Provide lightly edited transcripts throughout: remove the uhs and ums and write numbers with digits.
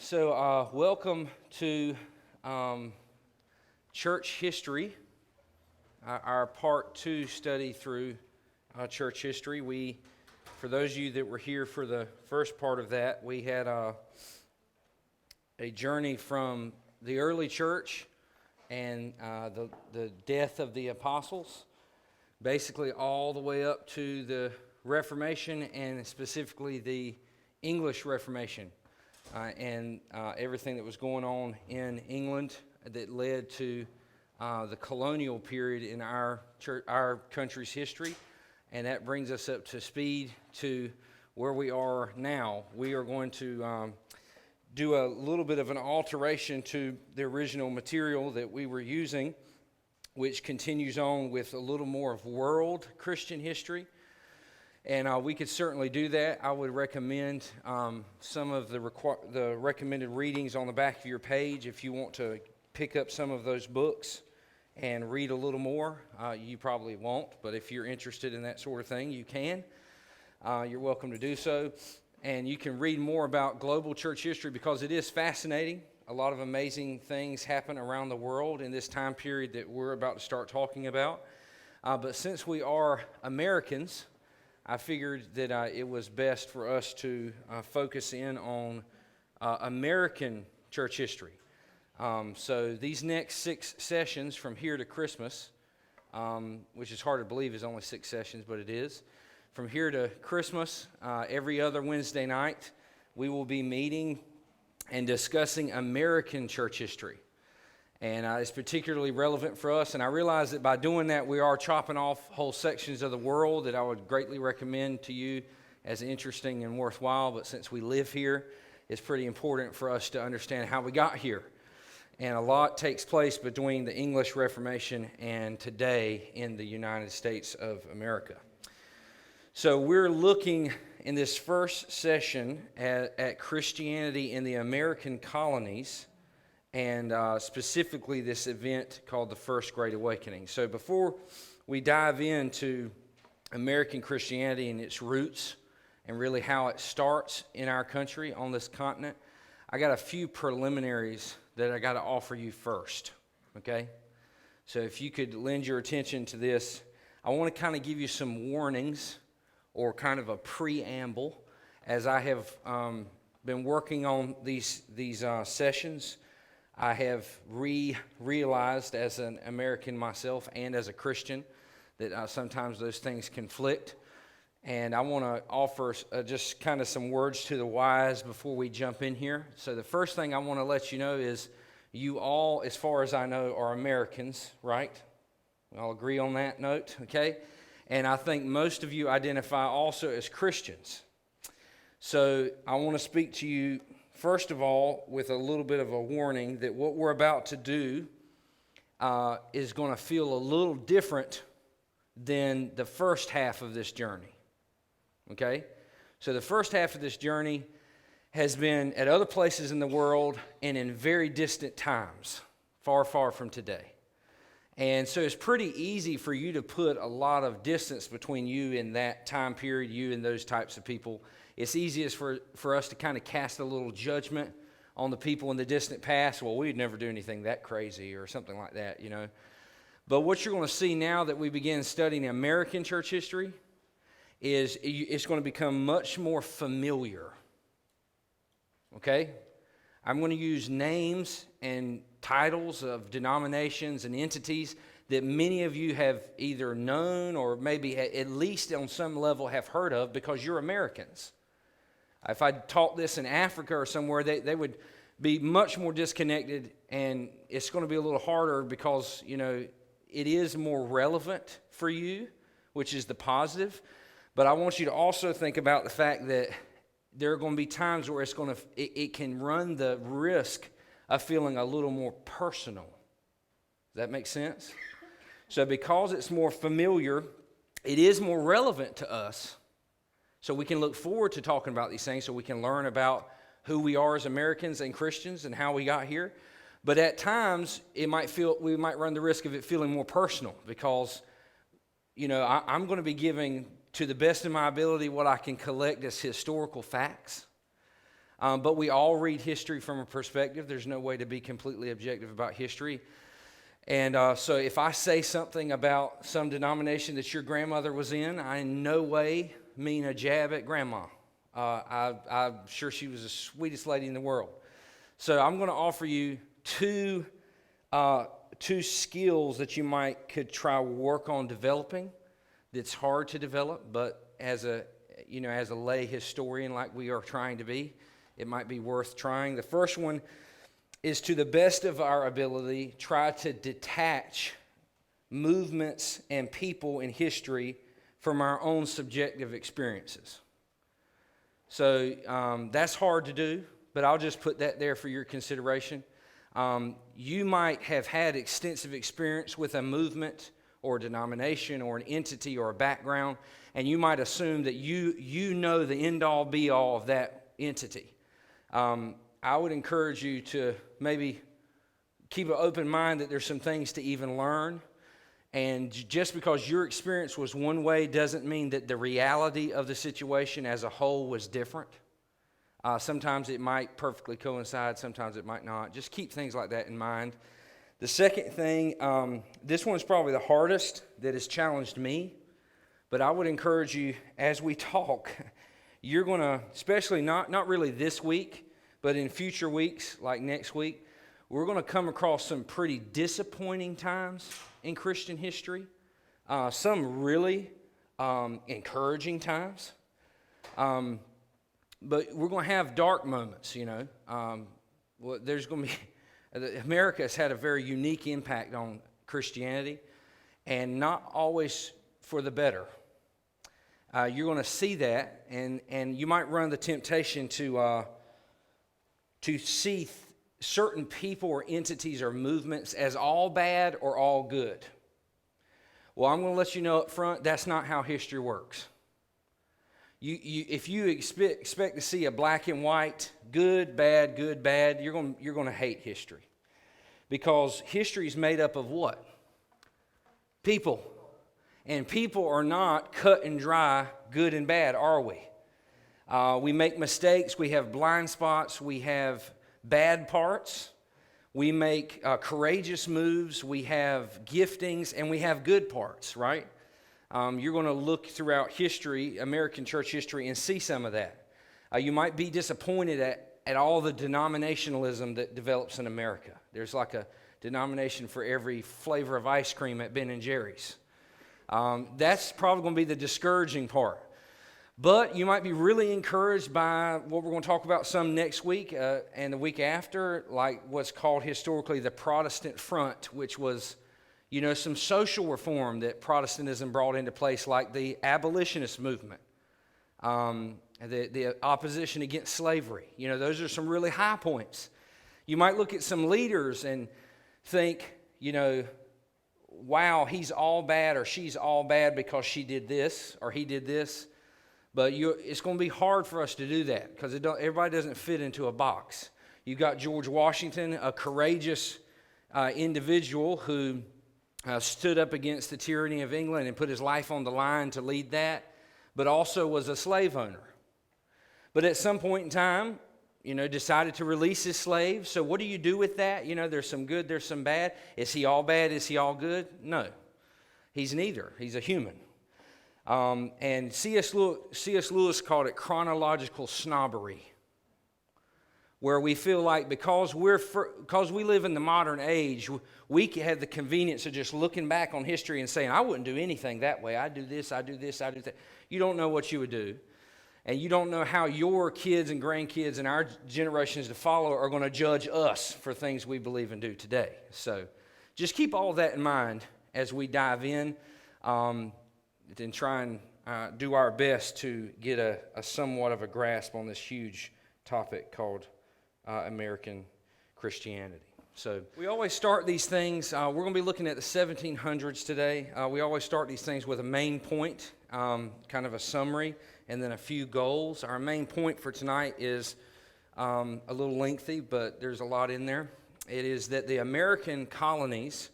Welcome to church history, our part 2 study through church history. For those of you that were here for the first part of that, we had a journey from the early church and the death of the apostles, basically all the way up to the Reformation and specifically the English Reformation. And everything that was going on in England that led to the colonial period in our country's history. And that brings us up to speed to where we are now. We are going to do a little bit of an alteration to the original material that we were using, which continues on with a little more of world Christian history. And we could certainly do that. I would recommend some of the recommended readings on the back of your page if you want to pick up some of those books and read a little more. You probably won't, but if you're interested in that sort of thing, you can. You're welcome to do so. And you can read more about global church history because it is fascinating. A lot of amazing things happen around the world in this time period that we're about to start talking about. But since we are Americans, I figured that it was best for us to focus in on American church history. So these next 6 sessions from here to Christmas, which is hard to believe is only 6 sessions, but it is. From here to Christmas, every other Wednesday night, we will be meeting and discussing American church history. And it's particularly relevant for us. And I realize that by doing that, we are chopping off whole sections of the world that I would greatly recommend to you as interesting and worthwhile. But since we live here, it's pretty important for us to understand how we got here. And a lot takes place between the English Reformation and today in the United States of America. So we're looking in this first session at Christianity in the American colonies, and specifically this event called the First Great Awakening. So before we dive into American Christianity and its roots and really how it starts in our country on this continent, I got a few preliminaries that I got to offer you first, okay? So if you could lend your attention to this, I want to kind of give you some warnings or kind of a preamble as I have been working on these sessions. I have realized as an American myself and as a Christian that sometimes those things conflict. And I want to offer just kind of some words to the wise before we jump in here. So the first thing I want to let you know is you all, as far as I know, are Americans, right? We all agree on that note, okay? And I think most of you identify also as Christians. So I want to speak to you first of all, with a little bit of a warning that what we're about to do is going to feel a little different than the first half of this journey, okay? So the first half of this journey has been at other places in the world and in very distant times, far, far from today. And so it's pretty easy for you to put a lot of distance between you and that time period, you and those types of people. It's easiest for us to kind of cast a little judgment on the people in the distant past. Well, we'd never do anything that crazy or something like that, you know. But what you're going to see now that we begin studying American church history is it's going to become much more familiar, okay? I'm going to use names and titles of denominations and entities that many of you have either known or maybe at least on some level have heard of because you're Americans. If I taught this in Africa or somewhere, they would be much more disconnected, and it's going to be a little harder because, you know, it is more relevant for you, which is the positive. But I want you to also think about the fact that there are going to be times where it can run the risk of feeling a little more personal. Does that make sense? So because it's more familiar, it is more relevant to us. So we can look forward to talking about these things so we can learn about who we are as Americans and Christians and how we got here. But at times, we might run the risk of it feeling more personal because, you know, I'm going to be giving to the best of my ability what I can collect as historical facts. But we all read history from a perspective. There's no way to be completely objective about history. And so if I say something about some denomination that your grandmother was in, I in no way mean a jab at Grandma. I'm sure she was the sweetest lady in the world. So I'm going to offer you two skills that you could try work on developing. That's hard to develop, but as a lay historian like we are trying to be, it might be worth trying. The first one is, to the best of our ability, try to detach movements and people in history from our own subjective experiences. So that's hard to do, but I'll just put that there for your consideration. You might have had extensive experience with a movement or a denomination or an entity or a background, and you might assume that you know the end-all be-all of that entity. I would encourage you to maybe keep an open mind that there's some things to even learn. And just because your experience was one way doesn't mean that the reality of the situation as a whole was different. Sometimes it might perfectly coincide, sometimes it might not. Just keep things like that in mind. The second thing, this one's probably the hardest that has challenged me, but I would encourage you as we talk, you're going to, especially not really this week, but in future weeks, like next week, we're going to come across some pretty disappointing times in Christian history, some really encouraging times, but we're going to have dark moments, there's going to be, America has had a very unique impact on Christianity, and not always for the better. You're going to see that, and you might run the temptation to see certain people or entities or movements as all bad or all good. Well, I'm going to let you know up front, that's not how history works. If you expect to see a black and white, good, bad, you're going to hate history. Because history is made up of what? People. And people are not cut and dry, good and bad, are we? We make mistakes, we have blind spots, we have bad parts, we make courageous moves, we have giftings, and we have good parts, right? You're going to look throughout history, American church history, and see some of that. You might be disappointed at all the denominationalism that develops in America. There's like a denomination for every flavor of ice cream at Ben & Jerry's. That's probably going to be the discouraging part. But you might be really encouraged by what we're going to talk about some next week and the week after, like what's called historically the Protestant Front, which was, some social reform that Protestantism brought into place, like the abolitionist movement, the opposition against slavery. Those are some really high points. You might look at some leaders and think, wow, he's all bad or she's all bad because she did this or he did this. But it's going to be hard for us to do that because everybody doesn't fit into a box. You've got George Washington, a courageous individual who stood up against the tyranny of England and put his life on the line to lead that, but also was a slave owner. But at some point in time, decided to release his slaves. So what do you do with that? There's some good, there's some bad. Is he all bad? Is he all good? No. He's neither. He's a human. And C.S. Lewis called it chronological snobbery, where we feel like because we live in the modern age, we have the convenience of just looking back on history and saying, I wouldn't do anything that way. I do this, I do this, I do that. You don't know what you would do. And you don't know how your kids and grandkids and our generations to follow are going to judge us for things we believe and do today. So just keep all of that in mind as we dive in and try and do our best to get a somewhat of a grasp on this huge topic called American Christianity. So we always start these things, we're going to be looking at the 1700s today. We always start these things with a main point, kind of a summary, and then a few goals. Our main point for tonight is a little lengthy, but there's a lot in there. It is that the American colonies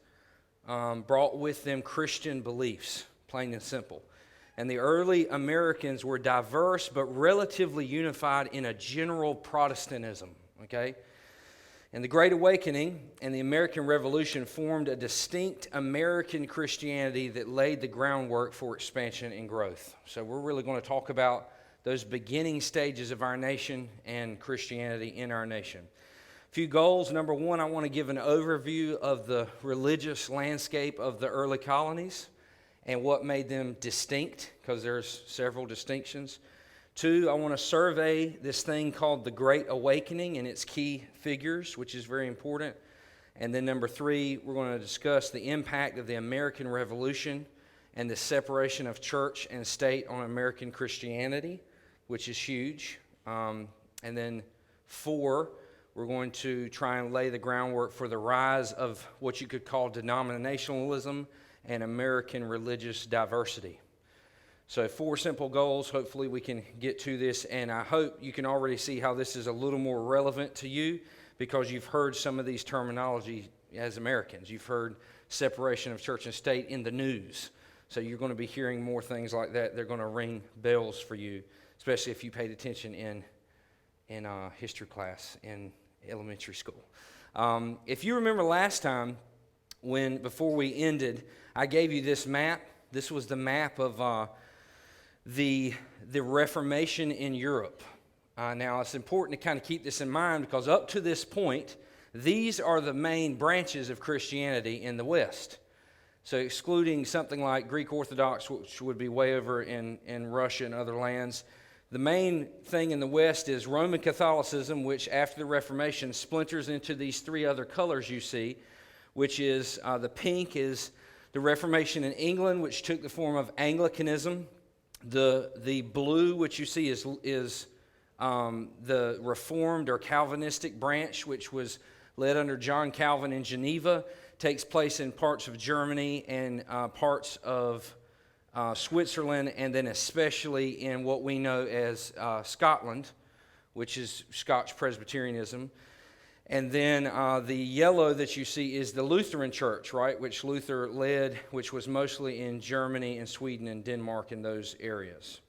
brought with them Christian beliefs, plain and simple. And the early Americans were diverse but relatively unified in a general Protestantism, okay? And the Great Awakening and the American Revolution formed a distinct American Christianity that laid the groundwork for expansion and growth. So we're really going to talk about those beginning stages of our nation and Christianity in our nation. A few goals. Number one, I want to give an overview of the religious landscape of the early colonies and what made them distinct, because there's several distinctions. Two, I want to survey this thing called the Great Awakening and its key figures, which is very important. And then number three, we're going to discuss the impact of the American Revolution and the separation of church and state on American Christianity, which is huge. And then four, we're going to try and lay the groundwork for the rise of what you could call denominationalism and American religious diversity. So 4 simple goals. Hopefully we can get to this, and I hope you can already see how this is a little more relevant to you because you've heard some of these terminology as Americans. You've heard separation of church and state in the news. So you're going to be hearing more things like that. They're going to ring bells for you, especially if you paid attention in history class in elementary school. If you remember last time, before we ended, I gave you this map. This was the map of the Reformation in Europe. Now, it's important to kind of keep this in mind because up to this point, these are the main branches of Christianity in the West. So excluding something like Greek Orthodox, which would be way over in Russia and other lands, the main thing in the West is Roman Catholicism, which after the Reformation splinters into these 3 other colors you see, which is the pink is the Reformation in England, which took the form of Anglicanism. The blue, which you see, is the Reformed or Calvinistic branch, which was led under John Calvin in Geneva, takes place in parts of Germany and parts of Switzerland, and then especially in what we know as Scotland, which is Scotch Presbyterianism. And then the yellow that you see is the Lutheran Church, right, which Luther led, which was mostly in Germany and Sweden and Denmark in those areas.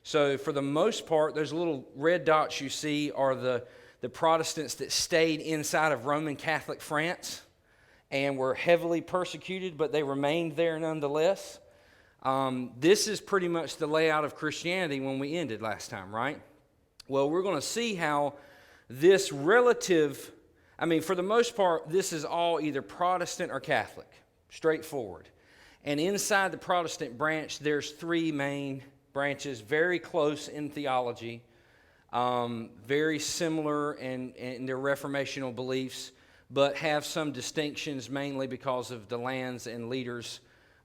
So for the most part, those little red dots you see are the Protestants that stayed inside of Roman Catholic France and were heavily persecuted, but they remained there nonetheless. This is pretty much the layout of Christianity when we ended last time, right? Well, we're going to see how this for the most part, this is all either Protestant or Catholic, straightforward. And inside the Protestant branch, there's 3 main branches, very close in theology, very similar in their reformational beliefs, but have some distinctions mainly because of the lands and leaders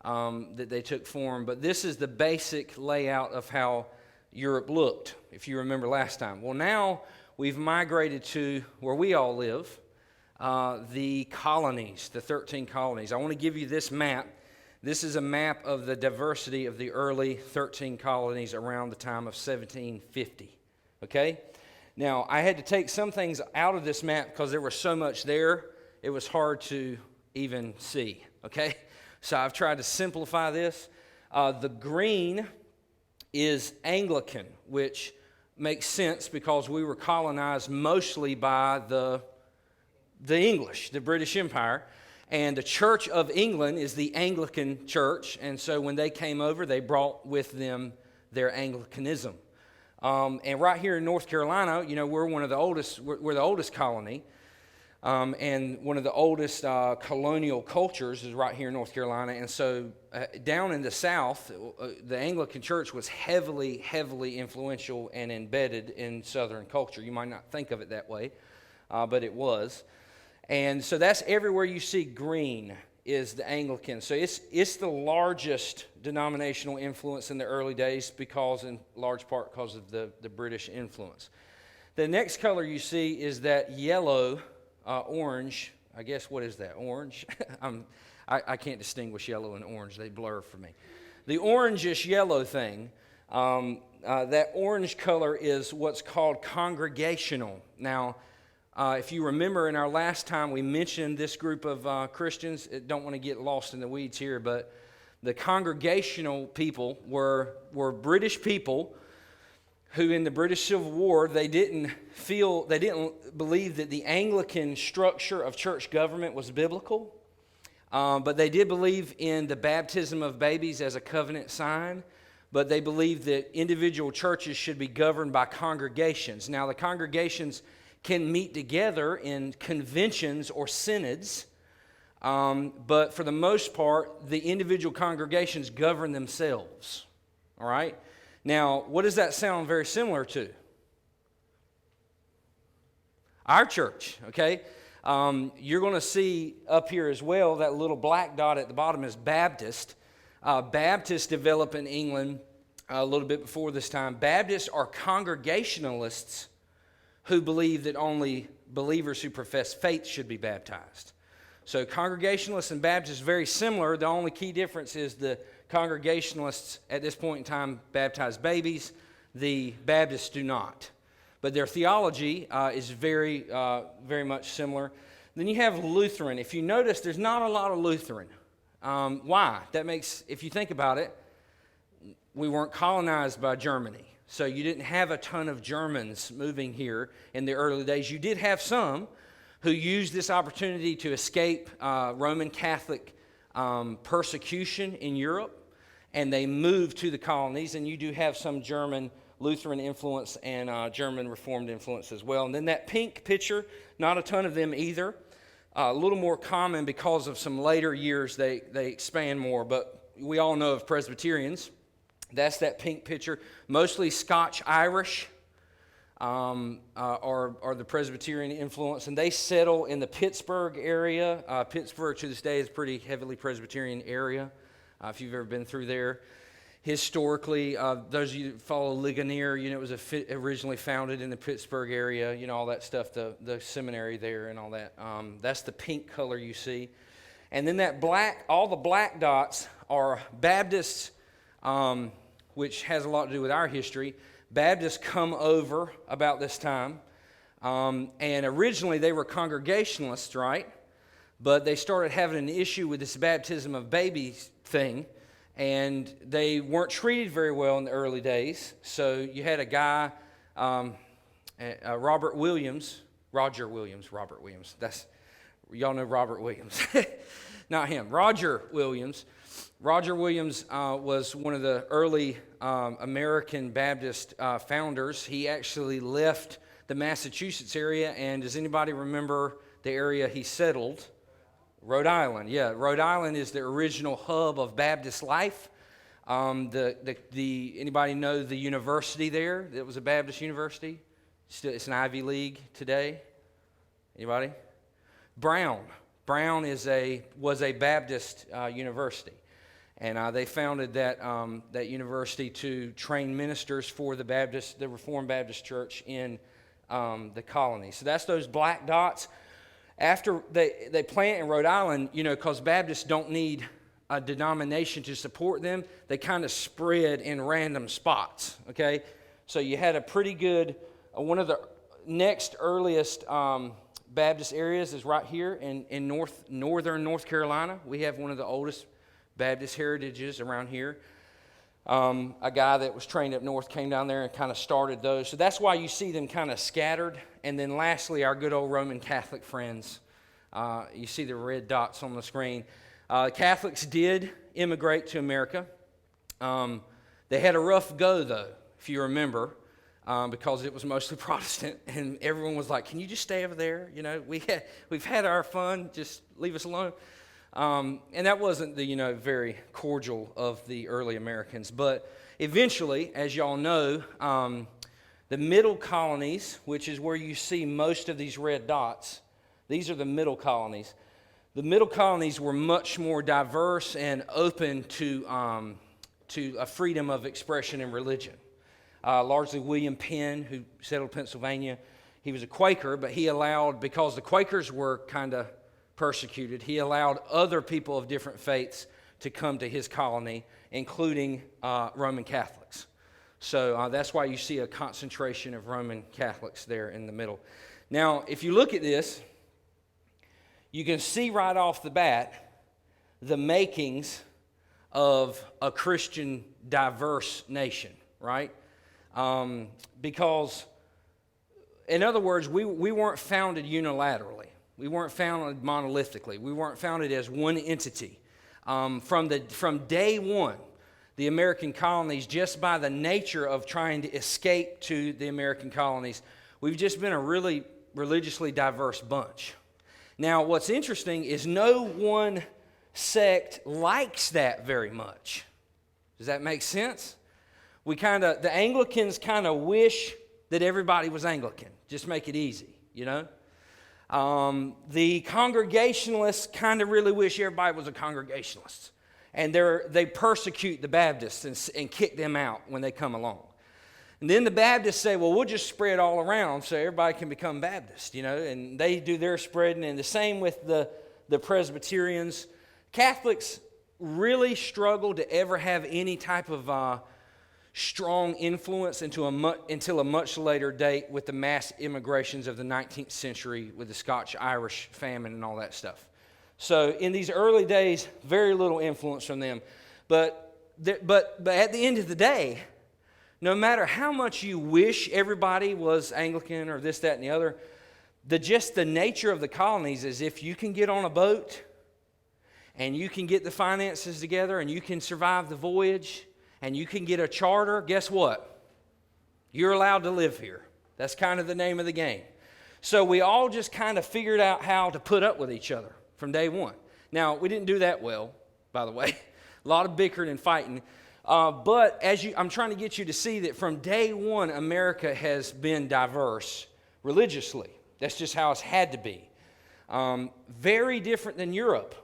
that they took form. But this is the basic layout of how Europe looked, if you remember last time. Well, now we've migrated to where we all live, the colonies, the 13 colonies. I want to give you this map. This is a map of the diversity of the early 13 colonies around the time of 1750, okay? Now, I had to take some things out of this map because there was so much there, it was hard to even see, okay? So I've tried to simplify this. The green is Anglican, which makes sense because we were colonized mostly by the English, the British Empire. And the Church of England is the Anglican Church. And so when they came over, they brought with them their Anglicanism. And right here in North Carolina, we're the oldest colony. And one of the oldest colonial cultures is right here in North Carolina. And so down in the South, the Anglican Church was heavily, heavily influential and embedded in Southern culture. You might not think of it that way, but it was. And so that's everywhere you see green is the Anglican. So it's the largest denominational influence in the early days in large part because of the British influence. The next color you see is that yellow, orange. I guess, what is that, orange? I can't distinguish yellow and orange. They blur for me. The orangish yellow thing, that orange color is what's called congregational. Now, if you remember in our last time, we mentioned this group of Christians. Don't want to get lost in the weeds here, but The Congregational people were British people who in the British Civil War, they didn't believe that the Anglican structure of church government was biblical, but they did believe in the baptism of babies as a covenant sign, but they believed that individual churches should be governed by congregations. Now, the congregations can meet together in conventions or synods, but for the most part, the individual congregations govern themselves, all right? Now, what does that sound very similar to? Our church, okay? You're going to see up here as well, that little black dot at the bottom is Baptist. Baptists developed in England a little bit before this time. Baptists are Congregationalists who believe that only believers who profess faith should be baptized. So Congregationalists and Baptists very similar. The only key difference is the Congregationalists at this point in time baptize babies. The Baptists do not. But their theology is very much similar. Then you have Lutheran. If you notice, there's not a lot of Lutheran. Why? That makes, if you think about it, we weren't colonized by Germany. So you didn't have a ton of Germans moving here in the early days. You did have some who used this opportunity to escape Roman Catholic persecution in Europe, and they moved to the colonies, and you do have some German Lutheran influence and German Reformed influence as well. And then that pink picture, not a ton of them either. A little more common because of some later years, they expand more, but we all know of Presbyterians. That's that pink picture. Mostly Scotch-Irish are the Presbyterian influence, and they settle in the Pittsburgh area. Pittsburgh to this day is a pretty heavily Presbyterian area, if you've ever been through there. Historically, those of you that follow Ligonier, it was originally founded in the Pittsburgh area, all that stuff, the seminary there and all that. That's the pink color you see. And then that black, all the black dots are Baptists, which has a lot to do with our history. Baptists come over about this time, and originally they were Congregationalists, right? But they started having an issue with this baptism of babies thing, and they weren't treated very well in the early days. So you had a guy, Roger Williams. Y'all know Robert Williams. Not him. Roger Williams. Roger Williams was one of the early American Baptist founders. He actually left the Massachusetts area, and does anybody remember the area he settled? Rhode Island. Yeah, Rhode Island is the original hub of Baptist life. Anybody know the university there? It was a Baptist university. It's an Ivy League today. Anybody? Brown was a Baptist university. And they founded that university to train ministers for the Reformed Baptist Church in the colonies. So that's those black dots. After they plant in Rhode Island, because Baptists don't need a denomination to support them, they kind of spread in random spots, okay? So you had a pretty good, one of the next earliest Baptist areas is right here in northern North Carolina. We have one of the oldest Baptist heritages around here. A guy that was trained up north came down there and kind of started those. So that's why you see them kind of scattered. And then lastly, our good old Roman Catholic friends. You see the red dots on the screen. Catholics did immigrate to America. They had a rough go, though, if you remember, because it was mostly Protestant. And everyone was like, can you just stay over there? We've had our fun. Just leave us alone. And that wasn't the, very cordial of the early Americans. But eventually, as y'all know, the middle colonies, which is where you see most of these red dots, these are the middle colonies. The middle colonies were much more diverse and open to a freedom of expression and religion. Largely William Penn, who settled Pennsylvania, he was a Quaker, but he allowed, because the Quakers were kind of persecuted, he allowed other people of different faiths to come to his colony, including Roman Catholics. So that's why you see a concentration of Roman Catholics there in the middle. Now, if you look at this, you can see right off the bat the makings of a Christian diverse nation, right? Because, in other words, we weren't founded unilaterally. We weren't founded monolithically. We weren't founded as one entity. From day one, the American colonies, just by the nature of trying to escape to the American colonies, we've just been a really religiously diverse bunch. Now, what's interesting is no one sect likes that very much. Does that make sense? The Anglicans kind of wish that everybody was Anglican. Just make it easy, you know? The Congregationalists kind of really wish everybody was a Congregationalist. And they persecute the Baptists and kick them out when they come along. And then the Baptists say, well, we'll just spread all around so everybody can become Baptist, you know? And they do their spreading, and the same with the Presbyterians. Catholics really struggle to ever have any type of strong influence until a much later date with the mass immigrations of the 19th century with the Scotch-Irish famine and all that stuff. So in these early days, very little influence from them. But at the end of the day, no matter how much you wish everybody was Anglican or this, that, and the other, the nature of the colonies is if you can get on a boat and you can get the finances together and you can survive the voyage and you can get a charter, guess what? You're allowed to live here. That's kind of the name of the game. So we all just kind of figured out how to put up with each other from day one. Now, we didn't do that well, by the way. A lot of bickering and fighting. But I'm trying to get you to see that from day one, America has been diverse religiously. That's just how it's had to be. Very different than Europe,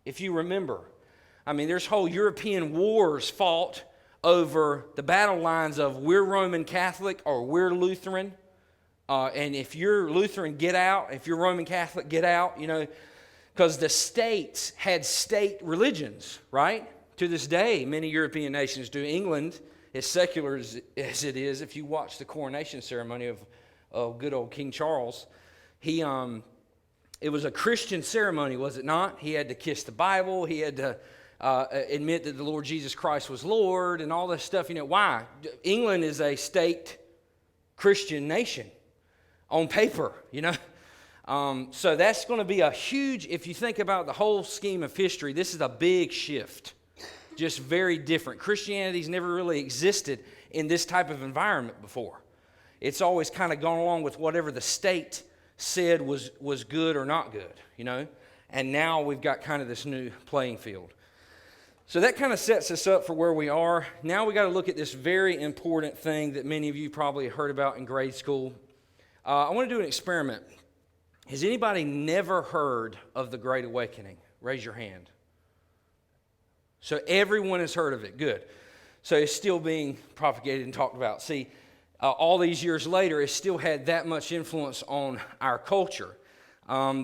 if you remember. I mean, there's whole European wars fought over the battle lines of we're Roman Catholic or we're Lutheran. And if you're Lutheran, get out. If you're Roman Catholic, get out, you know. Because the states had state religions, right? To this day, many European nations do. England, as secular as it is, if you watch the coronation ceremony of good old King Charles, it was a Christian ceremony, was it not? He had to kiss the Bible. He had to admit that the Lord Jesus Christ was Lord and all this stuff. You know, why? England is a state Christian nation on paper, you know. So that's going to be a huge, if you think about the whole scheme of history, this is a big shift. Just very different. Christianity's never really existed in this type of environment before. It's always kind of gone along with whatever the state said was good or not good, you know. And now we've got kind of this new playing field. So that kind of sets us up for where we are. Now we got to look at this very important thing that many of you probably heard about in grade school. I want to do an experiment. Has anybody never heard of the Great Awakening? Raise your hand. So everyone has heard of it. Good. So it's still being propagated and talked about. See, all these years later, it's still had that much influence on our culture.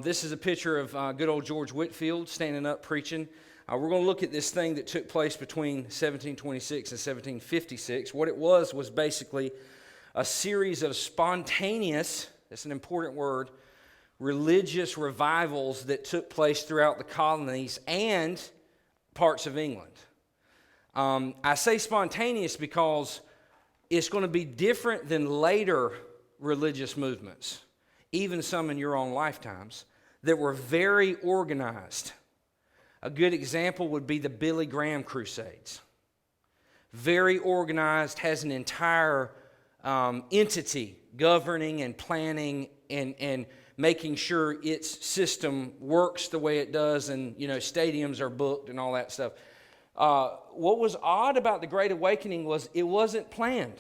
This is a picture of good old George Whitefield standing up preaching. We're going to look at this thing that took place between 1726 and 1756. What it was basically a series of spontaneous, that's an important word, religious revivals that took place throughout the colonies and parts of England. I say spontaneous because it's going to be different than later religious movements, even some in your own lifetimes, that were very organized. A good example would be the Billy Graham Crusades. Very organized, has an entire entity governing and planning and making sure its system works the way it does, and you know, stadiums are booked and all that stuff. What was odd about the Great Awakening was it wasn't planned.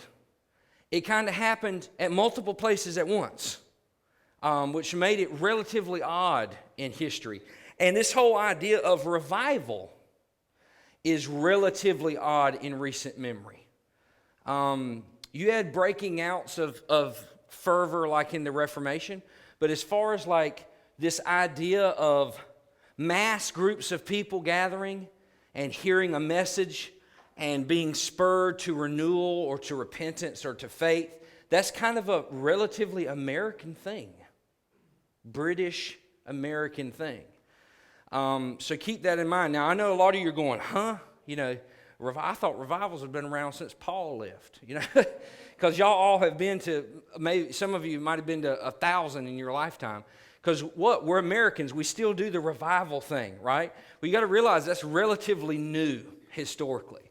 It kind of happened at multiple places at once, which made it relatively odd in history. And this whole idea of revival is relatively odd in recent memory. You had breaking outs of fervor like in the Reformation, but as far as like this idea of mass groups of people gathering and hearing a message and being spurred to renewal or to repentance or to faith, that's kind of a relatively American thing. British American thing. So keep that in mind. Now, I know a lot of you are going, huh? I thought revivals had been around since Paul left, because y'all all have been to, maybe some of you might have been to 1,000 in your lifetime. Because we're Americans, we still do the revival thing, right? We got to realize that's relatively new historically,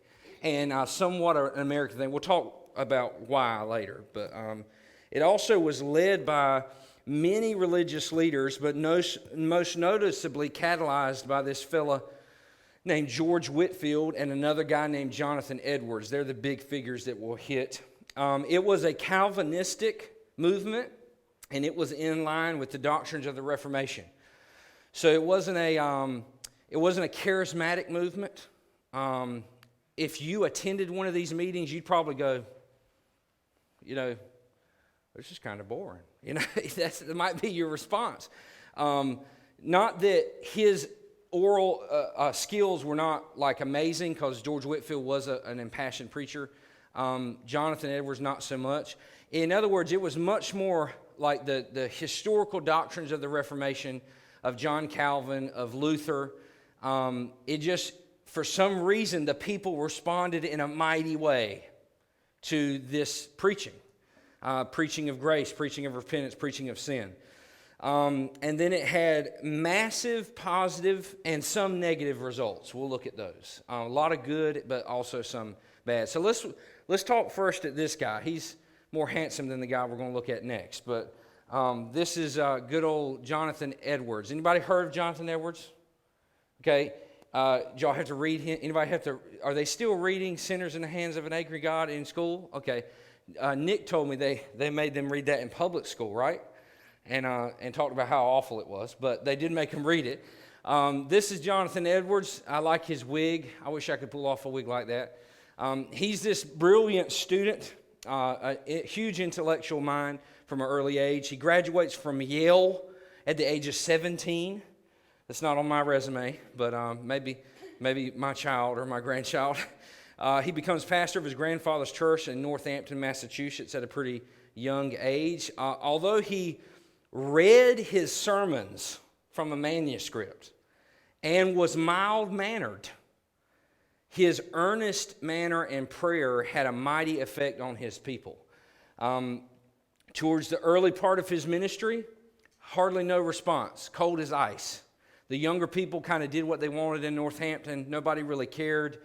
and somewhat an American thing. We'll talk about why later, but it also was led by many religious leaders, but most noticeably catalyzed by this fella named George Whitefield and another guy named Jonathan Edwards. They're the big figures that will hit. It was a Calvinistic movement, and it was in line with the doctrines of the Reformation. So it wasn't a charismatic movement. If you attended one of these meetings, you'd probably go, this is kind of boring. That might be your response. Not that his oral skills were not like amazing, because George Whitefield was an impassioned preacher. Jonathan Edwards, not so much. In other words, it was much more like the historical doctrines of the Reformation, of John Calvin, of Luther. It just, for some reason, the people responded in a mighty way to this preaching. Preaching of grace, preaching of repentance, preaching of sin. And then it had massive positive and some negative results. We'll look at those. A lot of good, but also some bad. So let's talk first at this guy. He's more handsome than the guy we're going to look at next. But this is good old Jonathan Edwards. Anybody heard of Jonathan Edwards? Okay. Y'all have to read him. Anybody have to? Are they still reading Sinners in the Hands of an Angry God in school? Okay. Nick told me they made them read that in public school, right? And talked about how awful it was, but they did make him read it. This is Jonathan Edwards. I like his wig. I wish I could pull off a wig like that. He's this brilliant student, a huge intellectual mind from an early age. He graduates from Yale at the age of 17. That's not on my resume, but maybe my child or my grandchild. He becomes pastor of his grandfather's church in Northampton, Massachusetts at a pretty young age. Although he read his sermons from a manuscript and was mild-mannered, his earnest manner and prayer had a mighty effect on his people. Towards the early part of his ministry, hardly no response, cold as ice. The younger people kind of did what they wanted in Northampton. Nobody really cared.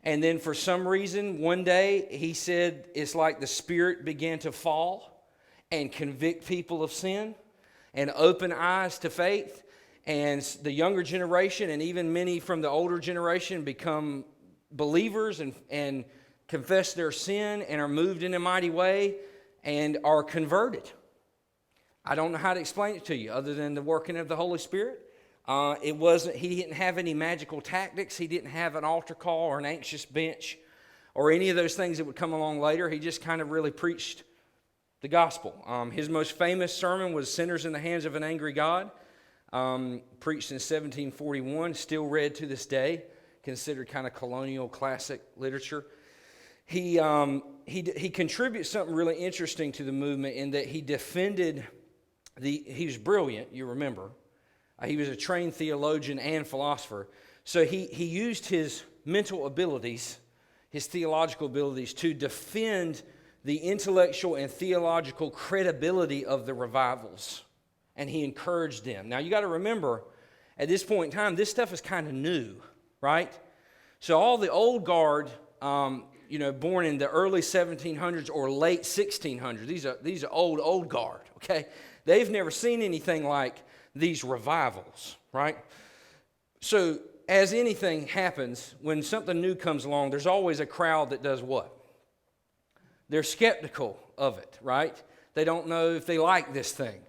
And then for some reason, one day, he said it's like the Spirit began to fall and convict people of sin and open eyes to faith. And the younger generation and even many from the older generation become believers and confess their sin and are moved in a mighty way and are converted. I don't know how to explain it to you other than the working of the Holy Spirit. He didn't have any magical tactics. He didn't have an altar call or an anxious bench or any of those things that would come along later. He just kind of really preached the gospel. His most famous sermon was Sinners in the Hands of an Angry God, preached in 1741, still read to this day, considered kind of colonial classic literature. He contributes something really interesting to the movement in that he defended he was brilliant, you remember. He was a trained theologian and philosopher. So he used his mental abilities, his theological abilities, to defend the intellectual and theological credibility of the revivals. And he encouraged them. Now, you got to remember, at this point in time, this stuff is kind of new, right? So all the old guard, born in the early 1700s or late 1600s, these are old guard, okay? They've never seen anything like these revivals, right? So as anything happens, when something new comes along, there's always a crowd that does what? They're skeptical of it, right? They don't know if they like this thing.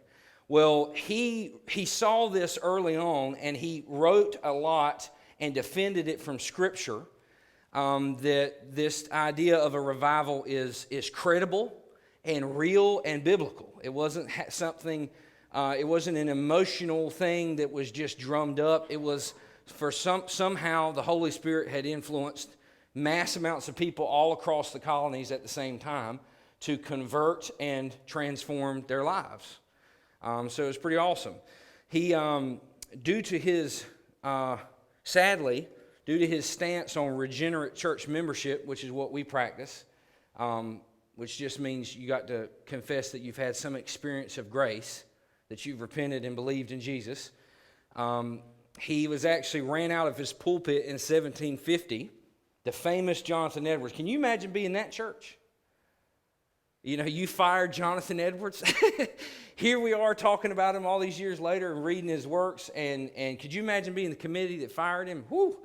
Well, he saw this early on, and he wrote a lot and defended it from Scripture, that this idea of a revival is credible and real and biblical. It wasn't something... it wasn't an emotional thing that was just drummed up. It was somehow the Holy Spirit had influenced mass amounts of people all across the colonies at the same time to convert and transform their lives. So it was pretty awesome. He, sadly, due to his stance on regenerate church membership, which is what we practice, which just means you got to confess that you've had some experience of grace, that you've repented and believed in Jesus. He was actually ran out of his pulpit in 1750, the famous Jonathan Edwards. Can you imagine being that church? You know, you fired Jonathan Edwards. Here we are talking about him all these years later and reading his works. And could you imagine being the committee that fired him? Whew.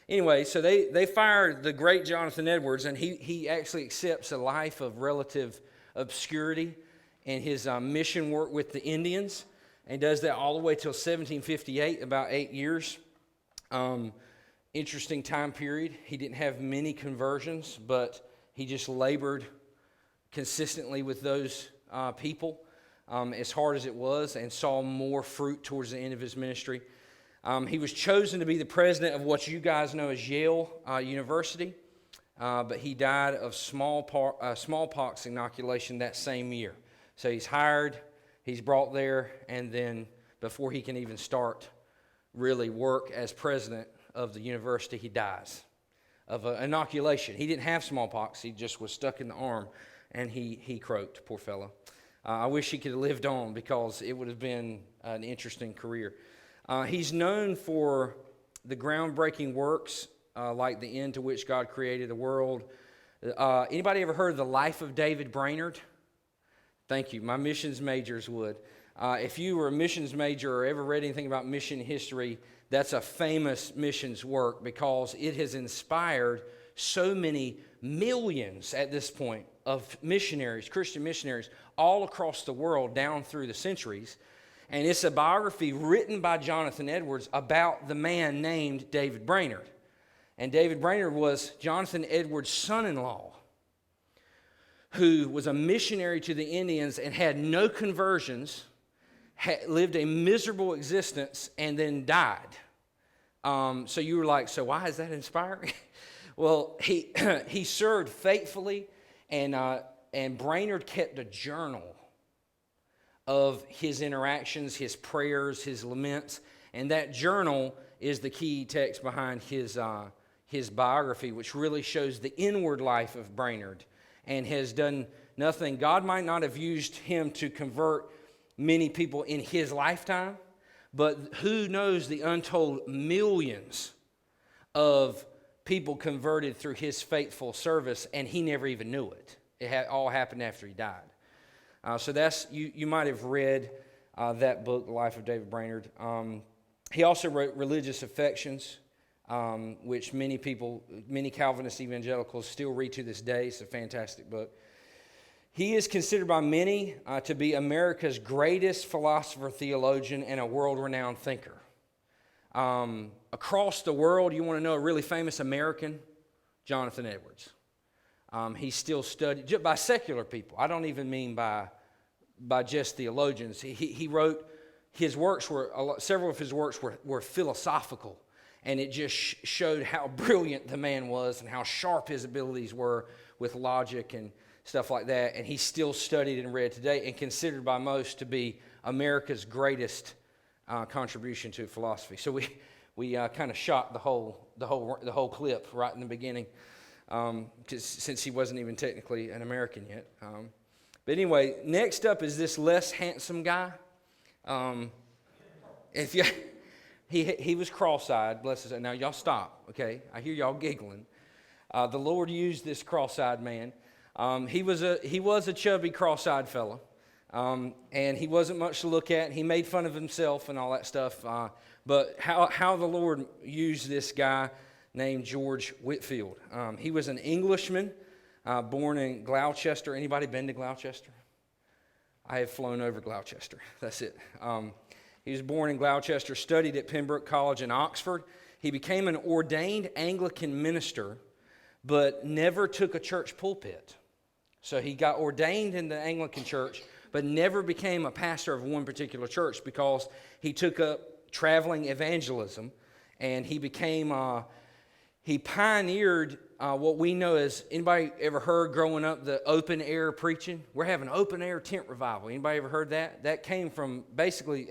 Anyway, so they fired the great Jonathan Edwards, and he actually accepts a life of relative obscurity in his mission work with the Indians, and does that all the way till 1758, about 8 years. Interesting time period. He didn't have many conversions, but he just labored consistently with those people as hard as it was, and saw more fruit towards the end of his ministry. He was chosen to be the president of what you guys know as Yale University, but he died of smallpox inoculation that same year. So he's hired, he's brought there, and then before he can even start really work as president of the university, he dies of an inoculation. He didn't have smallpox, he just was stuck in the arm, and he croaked, poor fellow. I wish he could have lived on, because it would have been an interesting career. He's known for the groundbreaking works like the end to which God created the world. Anybody ever heard of the life of David Brainerd? Thank you. My missions majors would. If you were a missions major or ever read anything about mission history, that's a famous missions work, because it has inspired so many millions at this point of missionaries, Christian missionaries, all across the world down through the centuries. And it's a biography written by Jonathan Edwards about the man named David Brainerd. And David Brainerd was Jonathan Edwards' son-in-law, who was a missionary to the Indians and had no conversions, lived a miserable existence, and then died. So you were like, so why is that inspiring? Well, he served faithfully, and Brainerd kept a journal of his interactions, his prayers, his laments, and that journal is the key text behind his biography, which really shows the inward life of Brainerd, and has done nothing. God might not have used him to convert many people in his lifetime, but who knows the untold millions of people converted through his faithful service, and he never even knew it. It all happened after he died. So that's you might have read that book, The Life of David Brainerd. He also wrote Religious Affections, which many Calvinist evangelicals still read to this day. It's a fantastic book. He is considered by many to be America's greatest philosopher, theologian, and a world-renowned thinker. Across the world, you want to know a really famous American? Jonathan Edwards. He's still studied by secular people. I don't even mean by just theologians. He wrote, his works were, several of his works were philosophical, and it just showed how brilliant the man was and how sharp his abilities were with logic and stuff like that. And he's still studied and read today, and considered by most to be America's greatest contribution to philosophy. So we kind of shot the whole clip right in the beginning, since he wasn't even technically an American yet. But anyway, next up is this less handsome guy. He was cross-eyed, bless his heart. Now y'all stop, okay? I hear y'all giggling. The Lord used this cross-eyed man. He was a chubby, cross-eyed fellow, and he wasn't much to look at. He made fun of himself and all that stuff. But how the Lord used this guy named George Whitefield. He was an Englishman, born in Gloucester. Anybody been to Gloucester? I have flown over Gloucester. That's it. He was born in Gloucester, studied at Pembroke College in Oxford. He became an ordained Anglican minister, but never took a church pulpit. So he got ordained in the Anglican church, but never became a pastor of one particular church, because he took up traveling evangelism, and he became, he pioneered what we know as, anybody ever heard growing up the open air preaching? We're having open air tent revival. Anybody ever heard that? That came from basically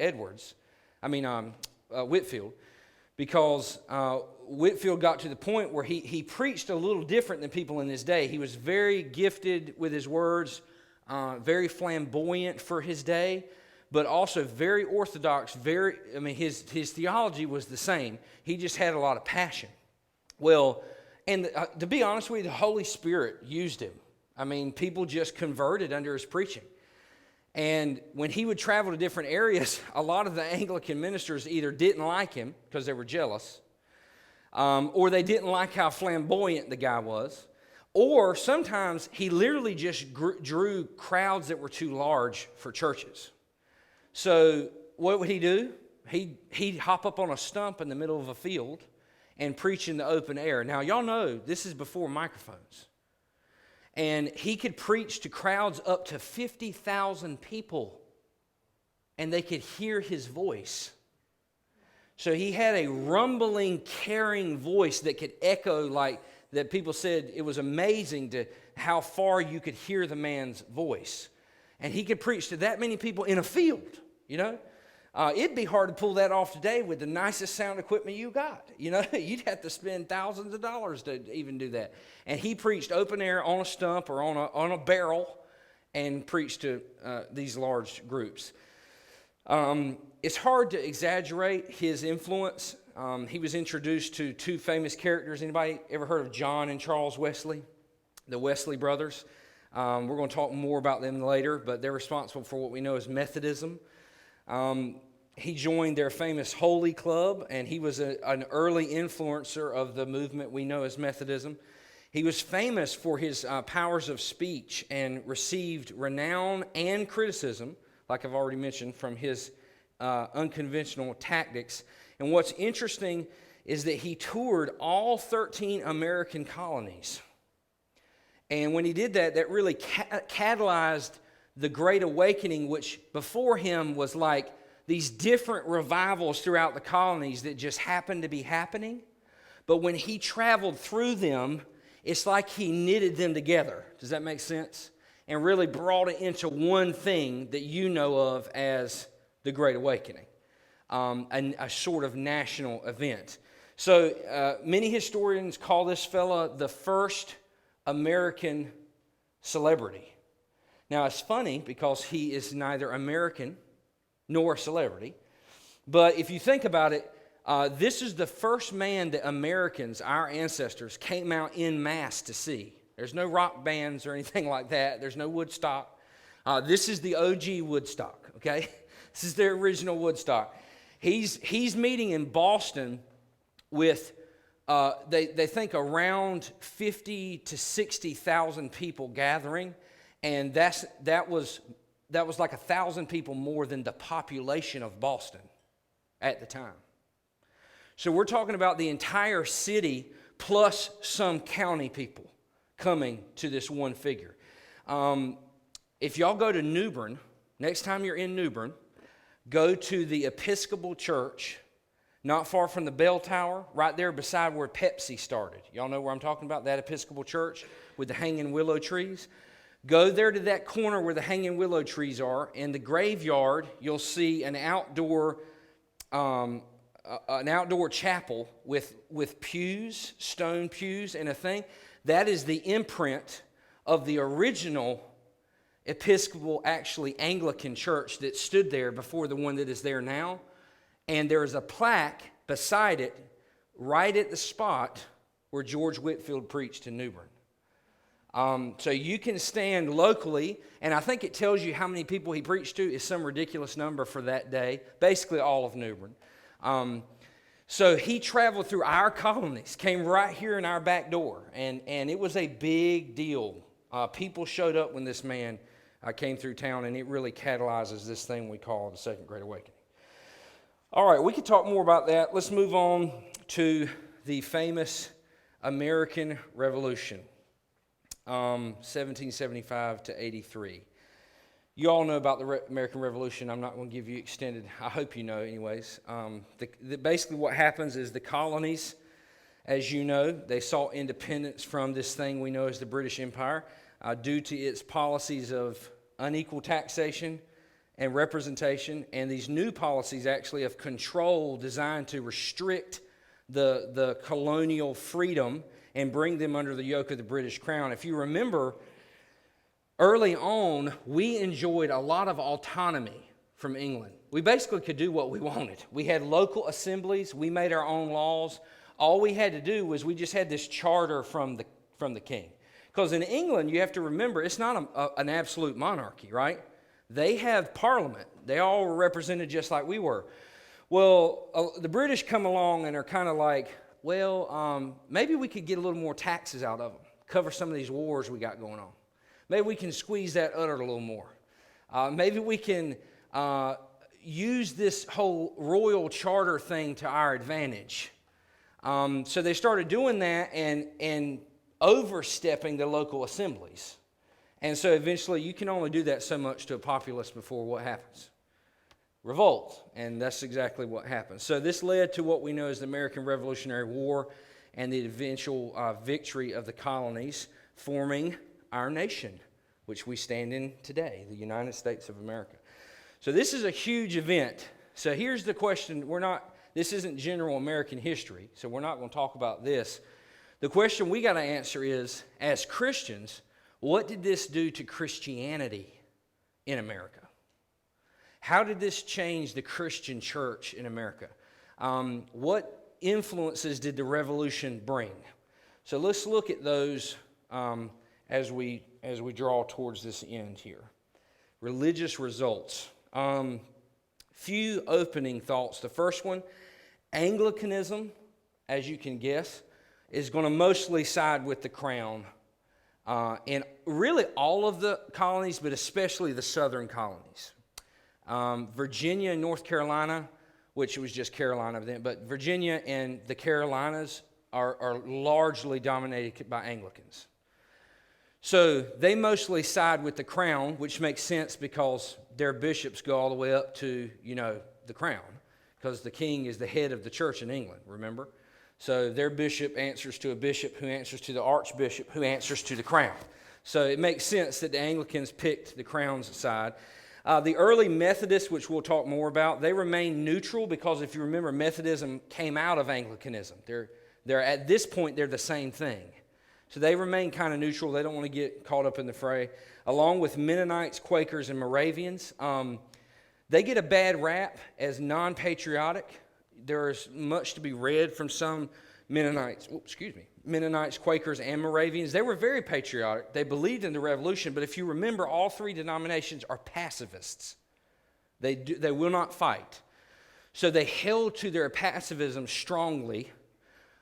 Whitefield, because Whitefield got to the point where he preached a little different than people in his day. He was very gifted with his words, very flamboyant for his day, but also very orthodox. His theology was the same. He just had a lot of passion. Well, and to be honest with you, the Holy Spirit used him. I mean, people just converted under his preaching. And when he would travel to different areas, a lot of the Anglican ministers either didn't like him because they were jealous, or they didn't like how flamboyant the guy was, or sometimes he literally just drew crowds that were too large for churches. So what would he do? He'd hop up on a stump in the middle of a field and preach in the open air. Now, y'all know this is before microphones. And he could preach to crowds up to 50,000 people, and they could hear his voice. So he had a rumbling, carrying voice that could echo, like that people said it was amazing to how far you could hear the man's voice. And he could preach to that many people in a field, you know. It'd be hard to pull that off today with the nicest sound equipment you got. You know, you'd have to spend thousands of dollars to even do that. And he preached open air on a stump or on a barrel and preached to these large groups. It's hard to exaggerate his influence. He was introduced to two famous characters. Anybody ever heard of John and Charles Wesley? The Wesley brothers. We're going to talk more about them later, but they're responsible for what we know as Methodism. He joined their famous Holy Club, and he was an early influencer of the movement we know as Methodism. He was famous for his powers of speech and received renown and criticism, like I've already mentioned, from his unconventional tactics. And what's interesting is that he toured all 13 American colonies. And when he did that, that really catalyzed the Great Awakening, which before him was like these different revivals throughout the colonies that just happened to be happening. But when he traveled through them, it's like he knitted them together. Does that make sense? And really brought it into one thing that you know of as the Great Awakening, and a sort of national event. So many historians call this fella the first American celebrity. Now, it's funny because he is neither American nor a celebrity. But if you think about it, this is the first man that Americans, our ancestors, came out en masse to see. There's no rock bands or anything like that. There's no Woodstock. This is the OG Woodstock, okay? This is their original Woodstock. He's meeting in Boston with, they think around 50 to 60,000 people gathering. And that was like 1,000 people more than the population of Boston at the time. So we're talking about the entire city plus some county people coming to this one figure. If y'all go to New Bern, next time you're in New Bern, go to the Episcopal Church, not far from the bell tower, right there beside where Pepsi started. Y'all know where I'm talking about, that Episcopal Church with the hanging willow trees? Go there to that corner where the hanging willow trees are. In the graveyard, you'll see an outdoor chapel with pews, stone pews, and a thing. That is the imprint of the original Episcopal, actually Anglican church that stood there before the one that is there now. And there is a plaque beside it, right at the spot where George Whitefield preached in New Bern. So you can stand locally, and I think it tells you how many people he preached to is some ridiculous number for that day, basically all of New Bern. So he traveled through our colonies, came right here in our back door, and it was a big deal. People showed up when this man came through town, and it really catalyzes this thing we call the Second Great Awakening. All right, we could talk more about that. Let's move on to the famous American Revolution. 1775 to 83. You all know about the American Revolution. I'm not going to give you extended. I hope you know anyways. Basically what happens is the colonies, as you know, they sought independence from this thing we know as the British Empire due to its policies of unequal taxation and representation, and these new policies actually of control designed to restrict the colonial freedom and bring them under the yoke of the British Crown. If you remember, early on, we enjoyed a lot of autonomy from England. We basically could do what we wanted. We had local assemblies. We made our own laws. All we had to do was we just had this charter from the king. Because in England, you have to remember, it's not an absolute monarchy, right? They have parliament. They all were represented just like we were. Well, the British come along and are kind of like, well, maybe we could get a little more taxes out of them, cover some of these wars we got going on. Maybe we can squeeze that udder a little more. Maybe we can use this whole royal charter thing to our advantage. So they started doing that and overstepping the local assemblies. And so eventually you can only do that so much to a populace before what happens? Revolt. And that's exactly what happened. So this led to what we know as the American Revolutionary War and the eventual victory of the colonies, forming our nation, which we stand in today, the United States of America. So this is a huge event. So here's the question. This isn't general American history, so we're not going to talk about this. The question we got to answer is, as Christians, what did this do to Christianity in America? How did this change the Christian church in America? What influences did the revolution bring? So let's look at those as we draw towards this end here. Religious results. Few opening thoughts. The first one, Anglicanism, as you can guess, is going to mostly side with the crown. And really all of the colonies, but especially the southern colonies. Virginia and North Carolina, which was just Carolina then, but Virginia and the Carolinas are largely dominated by Anglicans. So they mostly side with the crown, which makes sense because their bishops go all the way up to, the crown, because the king is the head of the church in England, remember? So their bishop answers to a bishop who answers to the archbishop who answers to the crown. So it makes sense that the Anglicans picked the crown's side. The early Methodists, which we'll talk more about, they remain neutral because if you remember, Methodism came out of Anglicanism. They're at this point, they're the same thing. So they remain kind of neutral. They don't want to get caught up in the fray. Along with Mennonites, Quakers, and Moravians, they get a bad rap as non-patriotic. There's much to be read from some Mennonites, Quakers, and Moravians. They were very patriotic. They believed in the revolution, but if you remember, all three denominations are pacifists. They will not fight. So they held to their pacifism strongly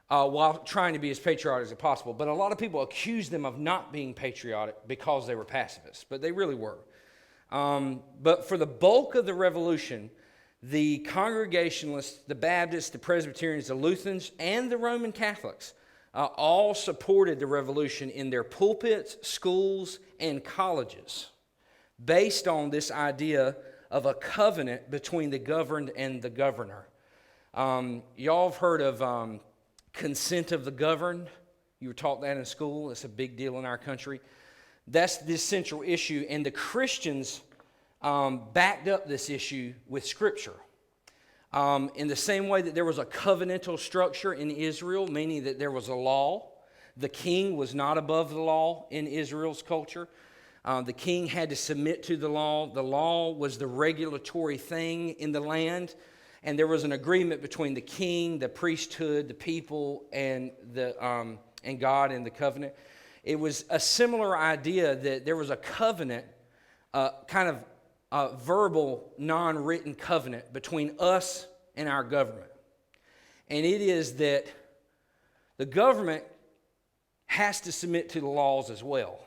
while trying to be as patriotic as possible. But a lot of people accused them of not being patriotic because they were pacifists, but they really were. But for the bulk of the revolution, the Congregationalists, the Baptists, the Presbyterians, the Lutherans, and the Roman Catholics all supported the revolution in their pulpits, schools, and colleges based on this idea of a covenant between the governed and the governor. Y'all have heard of consent of the governed. You were taught that in school. It's a big deal in our country. That's this central issue, and the Christians backed up this issue with Scripture. In the same way that there was a covenantal structure in Israel, meaning that there was a law. The king was not above the law in Israel's culture. The king had to submit to the law. The law was the regulatory thing in the land. And there was an agreement between the king, the priesthood, the people, and God in the covenant. It was a similar idea that there was a covenant, kind of a verbal, non-written covenant between us and our government. And it is that the government has to submit to the laws as well.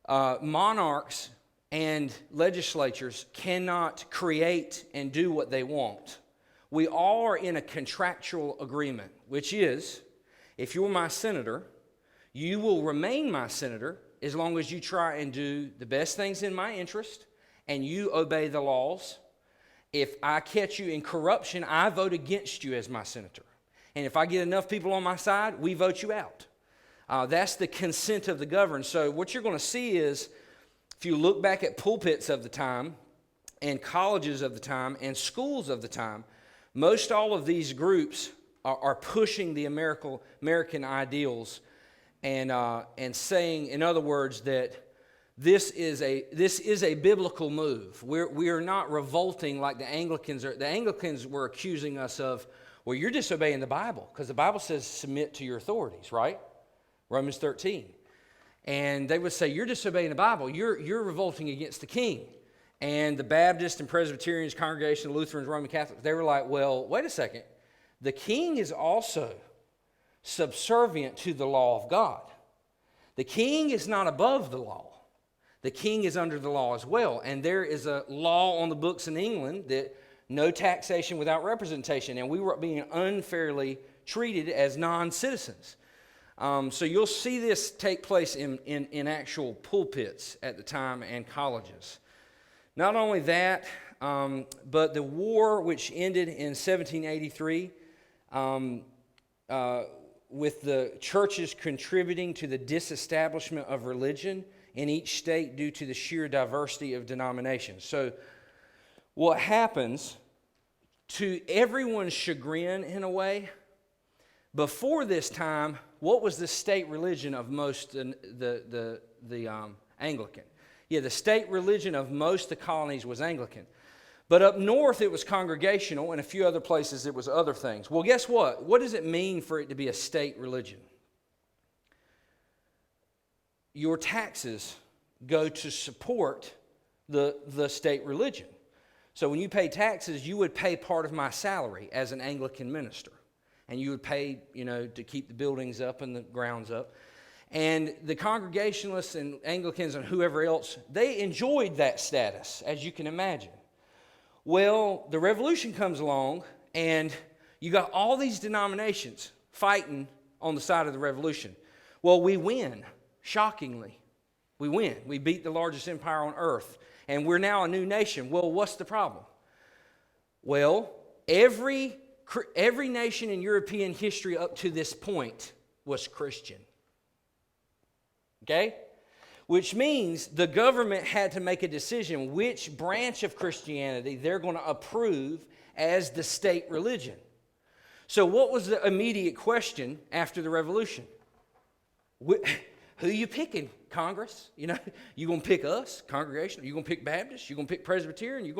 Monarchs and legislatures cannot create and do what they want. We all are in a contractual agreement, which is, if you're my senator, you will remain my senator as long as you try and do the best things in my interest and you obey the laws. If I catch you in corruption, I vote against you as my senator. And if I get enough people on my side, we vote you out. That's the consent of the governed. So what you're going to see is, if you look back at pulpits of the time and colleges of the time and schools of the time, most all of these groups are pushing the American ideals and saying, in other words, that this is a biblical move. We are not revolting like the Anglicans are. The Anglicans were accusing us of, well, you're disobeying the Bible because the Bible says submit to your authorities, right? Romans 13. And they would say, you're disobeying the Bible. You're revolting against the king. And the Baptists and Presbyterians, Congregation, Lutherans, Roman Catholics, they were like, well, wait a second. The king is also subservient to the law of God. The king is not above the law. The king is under the law as well. And there is a law on the books in England that no taxation without representation. And we were being unfairly treated as non-citizens. So you'll see this take place in actual pulpits at the time and colleges. Not only that, but the war which ended in 1783, with the churches contributing to the disestablishment of religion in each state due to the sheer diversity of denominations. So what happens, to everyone's chagrin in a way, before this time, what was the state religion of most the Anglican? Yeah, the state religion of most of the colonies was Anglican. But up north, it was Congregational, and a few other places it was other things. Well, guess what? What does it mean for it to be a state religion? Your taxes go to support the state religion. So when you pay taxes, you would pay part of my salary as an Anglican minister. And you would pay, to keep the buildings up and the grounds up. And the Congregationalists and Anglicans and whoever else, they enjoyed that status, as you can imagine. Well, the Revolution comes along, and you got all these denominations fighting on the side of the Revolution. Well, we win, shockingly. We win. We beat the largest empire on earth, and we're now a new nation. Well, what's the problem? Well, every nation in European history up to this point was Christian. Okay? Which means the government had to make a decision which branch of Christianity they're going to approve as the state religion. So what was the immediate question after the Revolution? Who you picking, Congress? You going to pick us, Congregation? You going to pick Baptists? You going to pick Presbyterian? You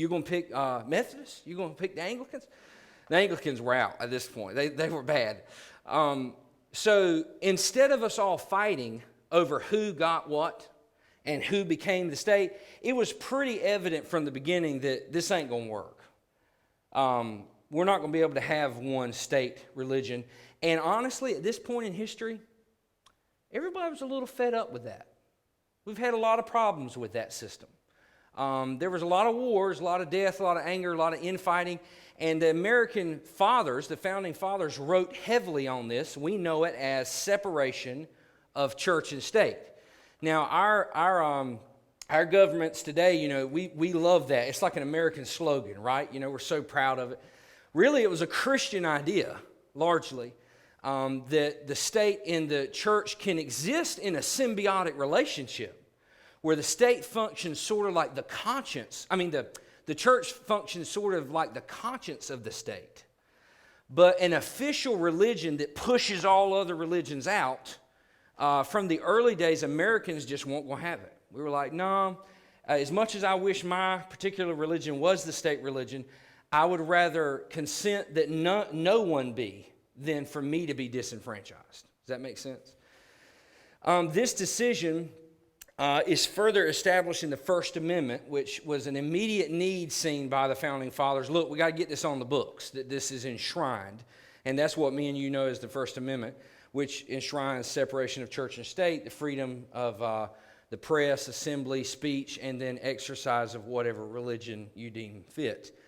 going to pick Methodists? You going to pick the Anglicans? The Anglicans were out at this point. They were bad. So instead of us all fighting over who got what and who became the state, it was pretty evident from the beginning that this ain't going to work. We're not going to be able to have one state religion. And honestly, at this point in history, everybody was a little fed up with that. We've had a lot of problems with that system. There was a lot of wars, a lot of death, a lot of anger, a lot of infighting. And the American fathers, the founding fathers, wrote heavily on this. We know it as separation of church and state. Now, our governments today, we love that. It's like an American slogan, right? We're so proud of it. Really, it was a Christian idea, largely, that the state and the church can exist in a symbiotic relationship where the state functions sort of like the conscience. The church functions sort of like the conscience of the state. But an official religion that pushes all other religions out, from the early days, Americans just weren't going to have it. We were like, no, as much as I wish my particular religion was the state religion, I would rather consent that no one be than for me to be disenfranchised. Does that make sense? This decision is further established in the First Amendment, which was an immediate need seen by the Founding Fathers. Look, we got to get this on the books, that this is enshrined. And that's what me and you know as the First Amendment, which enshrines separation of church and state, the freedom of the press, assembly, speech, and then exercise of whatever religion you deem fit.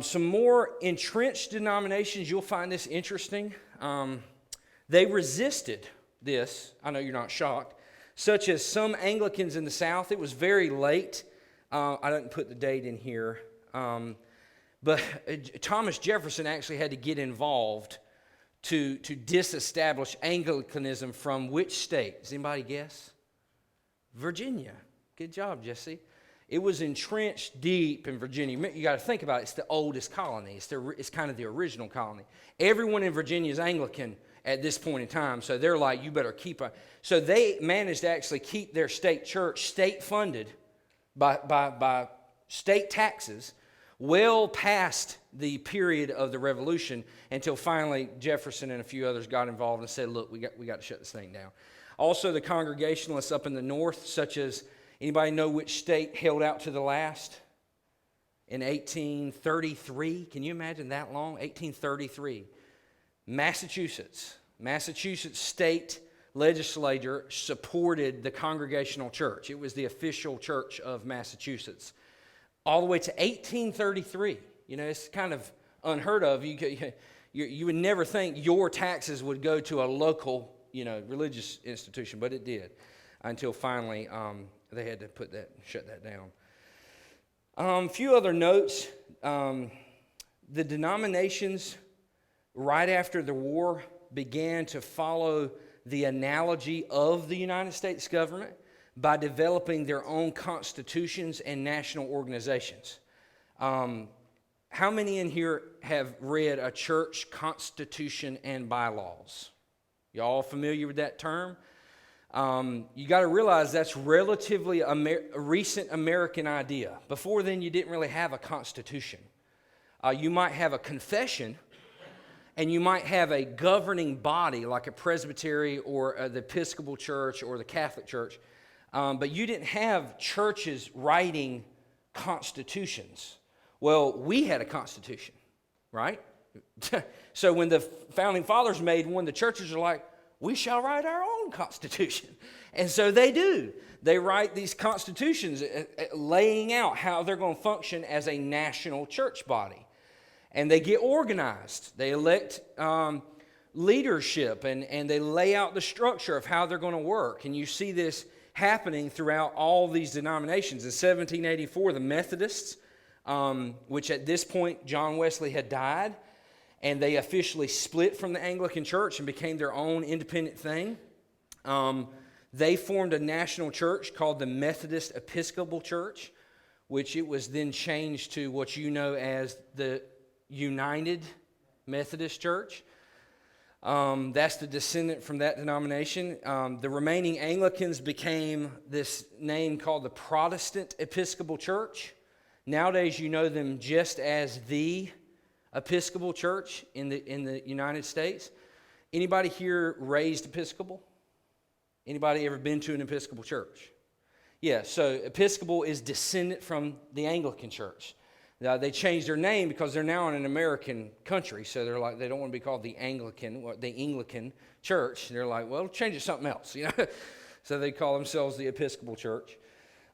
Some more entrenched denominations, you'll find this interesting. They resisted this. I know you're not shocked. Such as some Anglicans in the South. It was very late. I didn't put the date in here. But Thomas Jefferson actually had to get involved to disestablish Anglicanism from which state? Does anybody guess? Virginia. Good job, Jesse. It was entrenched deep in Virginia. You got to think about it. It's the oldest colony. It's kind of the original colony. Everyone in Virginia is Anglican at this point in time, so they're like, you better keep a... So they managed to actually keep their state church state-funded by state taxes well past the period of the Revolution, until finally Jefferson and a few others got involved and said, look, we got to shut this thing down. Also, the Congregationalists up in the north, such as, anybody know which state held out to the last? In 1833, can you imagine that long? 1833. Massachusetts state legislature supported the Congregational Church. It was the official church of Massachusetts. All the way to 1833. You know, it's kind of unheard of. You would never think your taxes would go to a local, religious institution, but it did, until finally they had to shut that down. A few other notes. The denominations right after the war began to follow the analogy of the United States government by developing their own constitutions and national organizations. How many in here have read a church constitution and bylaws? Y'all familiar with that term? You got to realize that's relatively a recent American idea. Before then, you didn't really have a constitution. You might have a confession, and you might have a governing body like a presbytery or the Episcopal Church or the Catholic Church, but you didn't have churches writing constitutions. Well, we had a constitution, right? So when the Founding Fathers made one, the churches are like, we shall write our own constitution. And so they do. They write these constitutions laying out how they're going to function as a national church body. And they get organized. They elect leadership, and they lay out the structure of how they're going to work. And you see this happening throughout all these denominations. In 1784, the Methodists, which at this point John Wesley had died, and they officially split from the Anglican Church and became their own independent thing. They formed a national church called the Methodist Episcopal Church, which it was then changed to what you know as the United Methodist Church. That's the descendant from that denomination. The remaining Anglicans became this name called the Protestant Episcopal Church. Nowadays, you know them just as the Episcopal Church in the United States. Anybody here raised Episcopal? Anybody ever been to an Episcopal church? Yeah, so Episcopal is descendant from the Anglican Church. They changed their name because they're now in an American country, so they're like, they don't want to be called the Anglican Church. They're like, well, change it to something else, So they call themselves the Episcopal Church.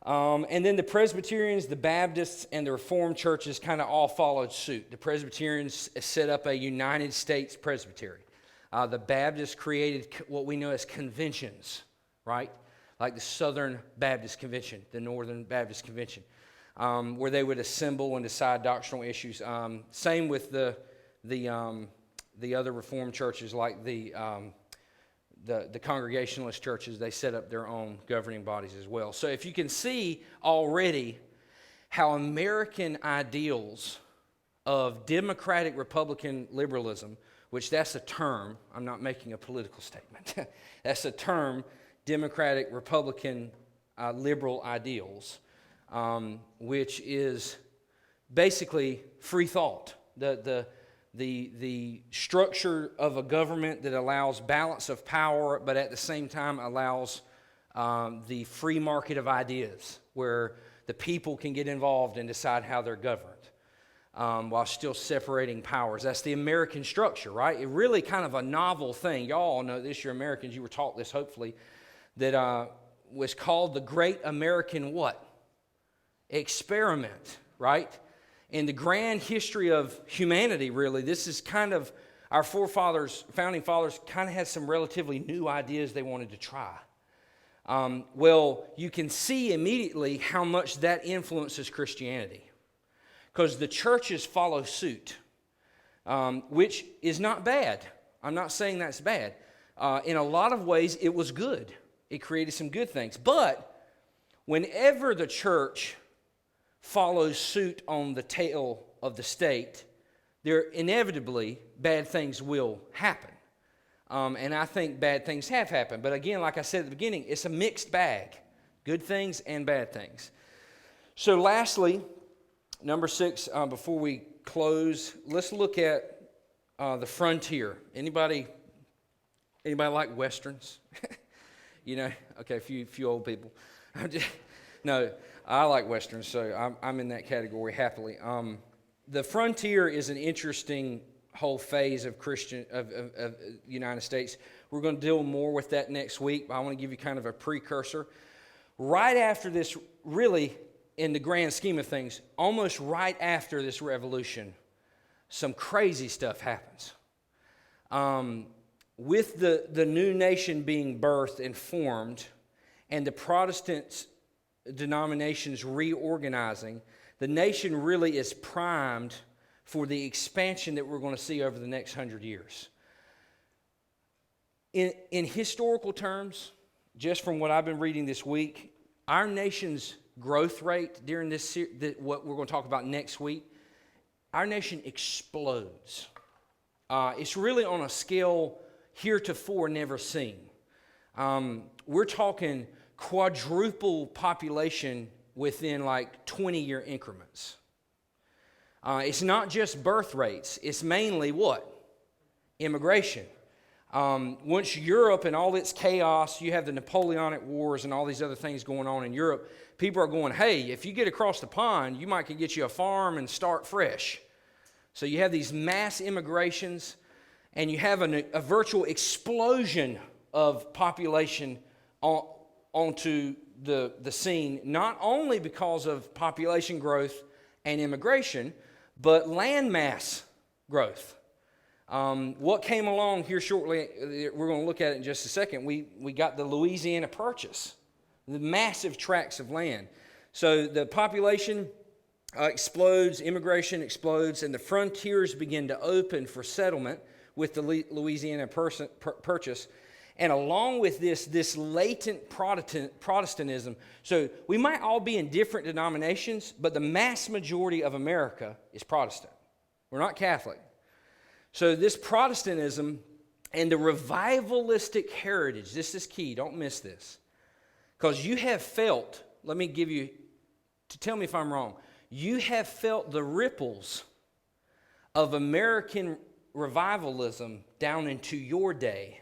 And then the Presbyterians, the Baptists, and the Reformed churches kind of all followed suit. The Presbyterians set up a United States Presbytery. The Baptists created what we know as conventions, right? Like the Southern Baptist Convention, the Northern Baptist Convention, where they would assemble and decide doctrinal issues. Same with the other Reformed churches, like the Congregationalist churches. They set up their own governing bodies as well. So if you can see already how American ideals of democratic Republican liberalism, which that's a term, I'm not making a political statement, that's a term, democratic Republican liberal ideals, which is basically free thought. The structure of a government that allows balance of power, but at the same time allows the free market of ideas, where the people can get involved and decide how they're governed, while still separating powers. That's the American structure, right? It really kind of a novel thing. Y'all all know this, you're Americans, you were taught this hopefully, that was called the Great American what? Experiment, right? In the grand history of humanity, really, this is kind of, our founding fathers kind of had some relatively new ideas they wanted to try. Well, you can see immediately how much that influences Christianity, because the churches follow suit, which is not bad. I'm not saying that's bad. In a lot of ways, it was good. It created some good things. But whenever the church follows suit on the tail of the state, there inevitably bad things will happen. And I think bad things have happened. But again, like I said at the beginning, it's a mixed bag. Good things and bad things. So lastly, number 6, before we close, let's look at the frontier. Anybody like Westerns? You know, okay, a few old people. No, I like Westerns, so I'm in that category happily. The frontier is an interesting whole phase of of United States. We're going to deal more with that next week, but I want to give you kind of a precursor. Right after this, really, in the grand scheme of things, almost right after this revolution, some crazy stuff happens. With the new nation being birthed and formed, and the Protestant denominations reorganizing, the nation really is primed for the expansion that we're going to see over the next 100 years. In historical terms, just from what I've been reading this week, our nation's growth rate during this, what we're going to talk about next week, our nation explodes. It's really on a scale heretofore never seen. We're talking quadruple population within like 20-year increments. It's not just birth rates. It's mainly what? Immigration. Once Europe and all its chaos, you have the Napoleonic Wars and all these other things going on in Europe, people are going, hey, if you get across the pond, you might could get you a farm and start fresh. So you have these mass immigrations, and you have a virtual explosion of population onto the scene, not only because of population growth and immigration, but land mass growth. What came along here shortly, we're going to look at it in just a second, we got the Louisiana Purchase, the massive tracts of land. So the population explodes, immigration explodes, and the frontiers begin to open for settlement with the Louisiana Purchase. And along with this latent Protestantism, so we might all be in different denominations, but the mass majority of America is Protestant. We're not Catholic. So this Protestantism and the revivalistic heritage, this is key, don't miss this. Because you have felt, let me give you, to tell me if I'm wrong, you have felt the ripples of American revivalism down into your day.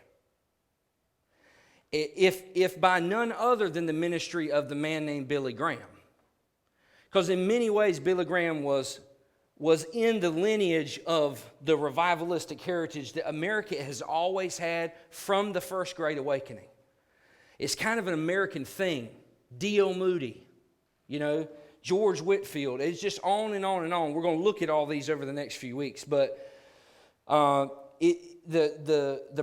If by none other than the ministry of the man named Billy Graham. Because in many ways, Billy Graham was in the lineage of the revivalistic heritage that America has always had from the First Great Awakening. It's kind of an American thing. D.L. Moody, George Whitefield. It's just on and on and on. We're going to look at all these over the next few weeks. But the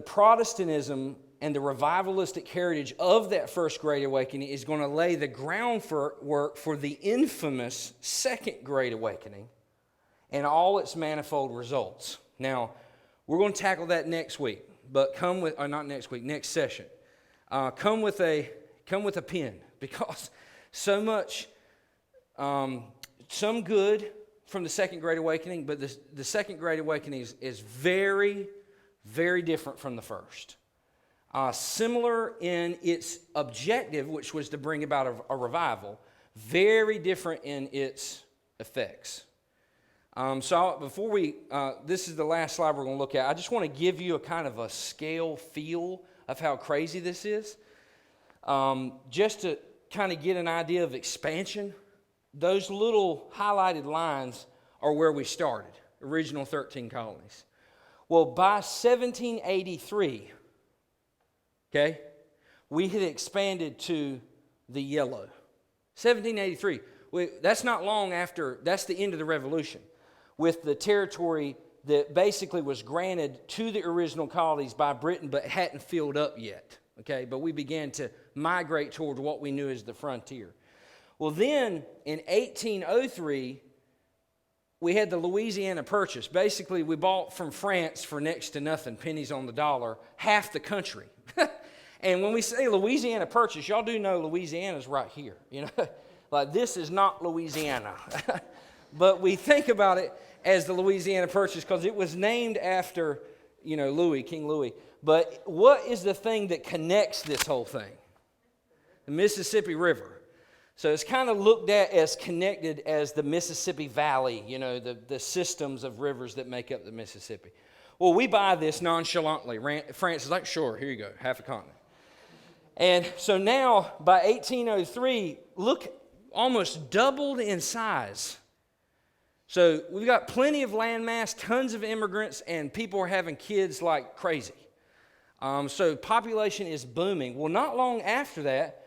Protestantism and the revivalistic heritage of that First Great Awakening is going to lay the groundwork for the infamous Second Great Awakening and all its manifold results. Now, we're going to tackle that next week, but next session. Come with a pen, because so much, some good from the Second Great Awakening, but the Second Great Awakening is very, very different from the first. Similar in its objective, which was to bring about a revival, very different in its effects. So before this is the last slide we're going to look at. I just want to give you a kind of a scale feel of how crazy this is. Just to kind of get an idea of expansion, those little highlighted lines are where we started, original 13 colonies. Well, by 1783, we had expanded to the yellow. 1783. That's not long after, that's the end of the Revolution, with the territory that basically was granted to the original colonies by Britain but hadn't filled up yet. But we began to migrate toward what we knew as the frontier. Well, then in 1803, we had the Louisiana Purchase. Basically, we bought from France for next to nothing, pennies on the dollar, half the country. And when we say Louisiana Purchase, y'all do know Louisiana's right here. Like, this is not Louisiana. But we think about it as the Louisiana Purchase because it was named after, Louis, King Louis. But what is the thing that connects this whole thing? The Mississippi River. So it's kind of looked at as connected as the Mississippi Valley, the systems of rivers that make up the Mississippi. Well, we buy this nonchalantly. France is like, sure, here you go, half a continent. And so now, by 1803, look, almost doubled in size. So we've got plenty of landmass, tons of immigrants, and people are having kids like crazy. So population is booming. Well, not long after that,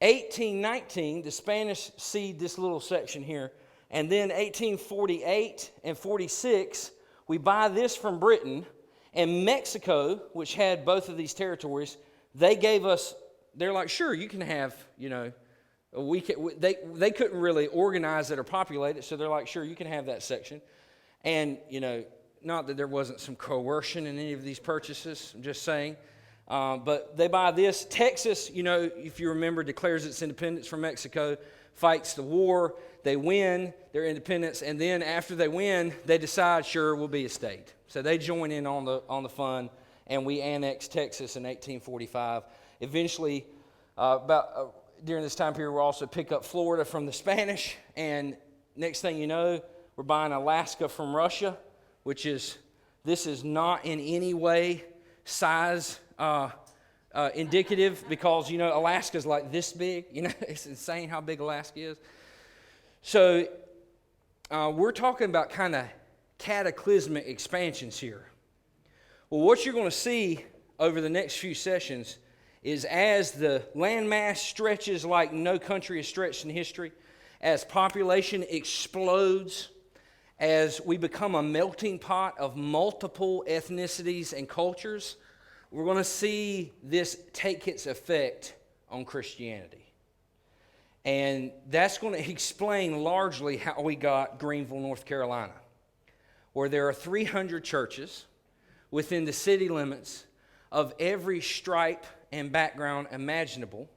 1819, the Spanish cede this little section here, and then 1848 and 46, we buy this from Britain, and Mexico, which had both of these territories, they gave us, they're like, sure, you can have, they couldn't really organize it or populate it, so they're like, sure, you can have that section. And, not that there wasn't some coercion in any of these purchases, I'm just saying. But they buy this. Texas, if you remember, declares its independence from Mexico, fights the war, they win their independence, and then after they win, they decide, sure, we'll be a state. So they join in on the fun, and we annex Texas in 1845. Eventually, during this time period, we'll also pick up Florida from the Spanish, and next thing you know, we're buying Alaska from Russia, this is not in any way size indicative because, Alaska's like this big. It's insane how big Alaska is. So we're talking about kind of cataclysmic expansions here. Well, what you're going to see over the next few sessions is as the landmass stretches like no country has stretched in history, as population explodes, as we become a melting pot of multiple ethnicities and cultures, we're going to see this take its effect on Christianity. And that's going to explain largely how we got Greenville, North Carolina, where there are 300 churches within the city limits of every stripe and background imaginable.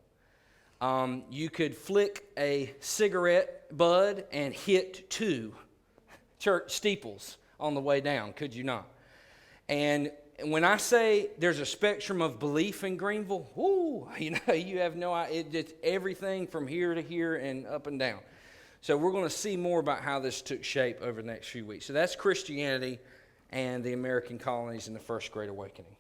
You could flick a cigarette bud and hit 2 church steeples on the way down, could you not? And when I say there's a spectrum of belief in Greenville, you have no idea. It's everything from here to here and up and down. So we're going to see more about how this took shape over the next few weeks. So that's Christianity and the American colonies in the First Great Awakening.